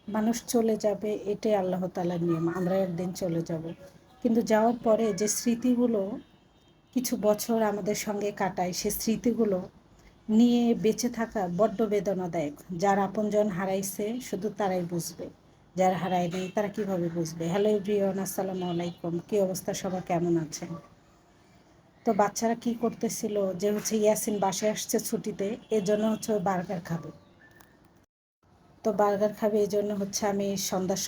মানুষ চলে যাবে, এটাই আল্লাহ তাআলার নিয়ম। আমরা একদিন চলে যাব, কিন্তু যাওয়ার পরে যে স্মৃতিগুলো কিছু বছর আমাদের সঙ্গে কাটায়, সে স্মৃতিগুলো নিয়ে বেঁচে থাকা বড্ড বেদনাদায়ক। যার আপনজন হারাইছে শুধু তারাই বুঝবে, যারা হারায় নেই তারা কিভাবে বুঝবে। হ্যালো এভরিওয়ান, আসসালামু আলাইকুম। কী অবস্থা, সবাই কেমন আছেন? তো বাচ্চারা কি করতেছিল যে ইয়াসিন বাসায় আসছে ছুটিতে, এর জন্য ও বার্গার খাবে। তো বার্গার খাবে এই জন্য আমি সন্ধ্যার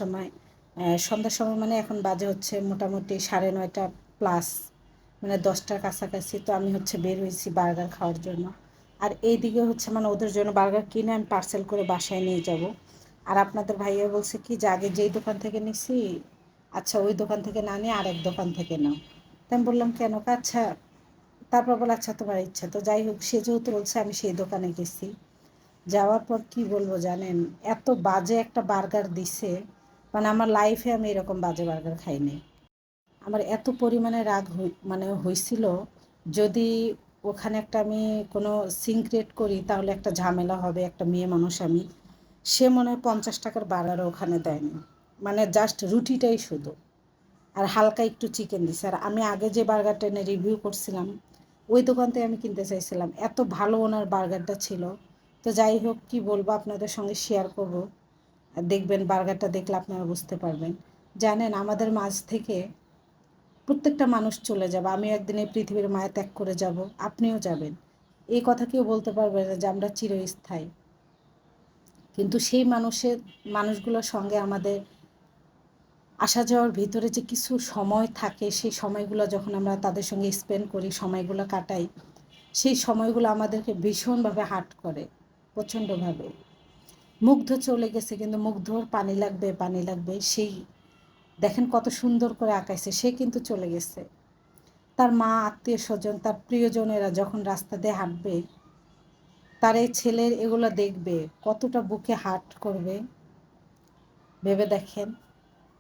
সময় মানে এখন বাজে মোটামুটি 9:30 প্লাস, মানে 10টার কাছাকাছি। তো আমি বের হয়েছি বার্গার খাওয়ার জন্য। আর এইদিকে মানে ওদের জন্য বার্গার কিনে আমি পার্সেল করে বাসায় নিয়ে যাব। আর আপনাদের ভাইয়া বলছে কি যে আগে যেই দোকান থেকে নিছি, আচ্ছা ওই দোকান থেকে না নিয়ে আরেক দোকান থেকে নাও। তো আমি বললাম কেন? আচ্ছা, তারপর বলে আচ্ছা তোমার ইচ্ছা। তো যাই হোক, সে যেহেতু বলছে আমি সেই দোকানে গেছি। যাওয়ার পর কি বলবো জানেন, এত বাজে একটা বার্গার দিছে, মানে আমার লাইফে আমি এরকম বাজে বার্গার খাইনি। আমার এত পরিমাণে রাগ হয়েছিল, যদি ওখানে আমি কোনো সিন ক্রিয়েট করি তাহলে একটা ঝামেলা হবে। একটা মেয়ে মানুষ আমি, সে মনে হয় 50 টাকার বার্গারও ওখানে দেয়নি, মানে জাস্ট রুটিটাই শুধু, আর হালকা একটু চিকেন দিছে। আর আমি আগে যে বার্গারটা এনে রিভিউ করছিলাম, ওই দোকান থেকে আমি কিনতে চাইছিলাম, এত ভালো ওনার বার্গারটা ছিল। তো যাই হোক, কি বলবো, আপনাদের সঙ্গে শেয়ার করব। আর দেখবেন, বার্গারটা দেখলে আপনারা বুঝতে পারবেন। জানেন, আমাদের মাঝ থেকে প্রত্যেকটা মানুষ চলে যাবে। আমি একদিন এই পৃথিবীর মায়া ত্যাগ করে যাব, আপনিও যাবেন। এই কথা কেউ বলতে পারবে না যে আমরা চিরস্থায়ী। কিন্তু সেই মানুষগুলোর সঙ্গে আমাদের আসা যাওয়ার ভিতরে যে কিছু সময় থাকে, সেই সময়গুলো যখন আমরা তাদের সঙ্গে স্পেন্ড করি, সময়গুলো কাটাই, সেই সময়গুলো আমাদেরকে ভীষণভাবে হার্ট করে, প্রচণ্ডভাবে। মুগ্ধ চলে গেছে, কিন্তু মুগ্ধর পানি লাগবে, পানি লাগবে। সেই দেখেন কত সুন্দর করে আঁকাইছে, সে কিন্তু চলে গেছে। তার মা, আত্মীয় স্বজন, তার প্রিয়জনেরা যখন রাস্তা দিয়ে হাঁটবে, তার এই ছেলের এগুলো দেখবে, কতটা বুকে হার্ট করবে ভেবে দেখেন।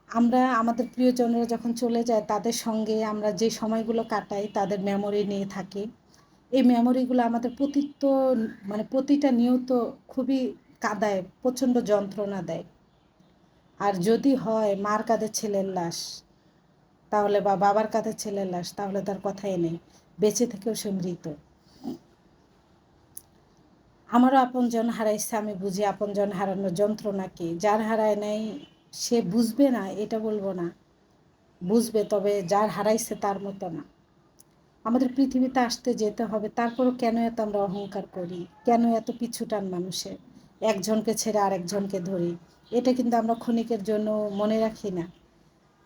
আমরা আমাদের প্রিয়জনরা যখন চলে যায়, তাদের সঙ্গে আমরা যে সময়গুলো কাটাই, তাদের মেমোরি নিয়ে থাকি। এই মেমোরিগুলো আমাদের প্রতিটা নিয়ত খুবই কাঁদায়, প্রচণ্ড যন্ত্রণা দেয়। আর যদি হয় মার কাঁধে ছেলের লাশ, তাহলে বা বাবার কাঁধে ছেলের লাশ, তাহলে তার কথাই নেই, বেঁচে থেকেও সে মৃত। আমারও আপনজন হারাইছে, আমি বুঝি আপনজন হারানোর যন্ত্রণা কি। যার হারায় নাই সে বুঝবে না, এটা বলবো না, বুঝবে, তবে যার হারাইছে তার মতো না। আমাদের পৃথিবীতে আসতে যেতে হবে, তারপরও কেন এত আমরা অহংকার করি, কেন এত পিছুটান মানুষের, একজনকে ছেড়ে আরেকজনকে ধরি। এটা কিন্তু আমরা ক্ষণিকের জন্য মনে রাখি না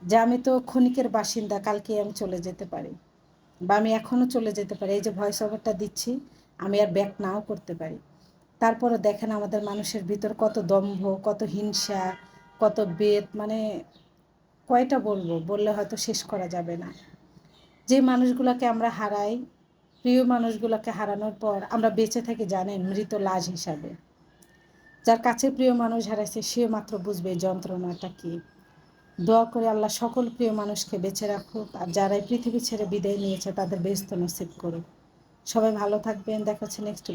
যে আমি তো ক্ষণিকের বাসিন্দা, কালকে আমি চলে যেতে পারি, বা আমি এখনও চলে যেতে পারি। এই যে ভয়েস ওভারটা দিচ্ছি, আমি আর ব্যাক নাও করতে পারি। তারপরে দেখেন আমাদের মানুষের ভিতর কত দম্ভ, কত হিংসা, কত বেদ, মানে কয়টা বলবো, বললে হয়তো শেষ করা যাবে না। যে মানুষগুলোকে আমরা হারাই, প্রিয় মানুষগুলোকে হারানোর পর আমরা বেঁচে থাকি জানেন মৃত লাশ হিসাবে। যার কাছে প্রিয় মানুষ হারাইছে, সে মাত্র বুঝবে এই যন্ত্রণাটা কি। দোয়া করে আল্লাহ সকল প্রিয় মানুষকে বেঁচে রাখুক, আর যারা এই পৃথিবী ছেড়ে বিদায় নিয়েছে তাদের বেহেশত নসিব করুক। সবাই ভালো থাকবেন, দেখা হচ্ছে নেক্সট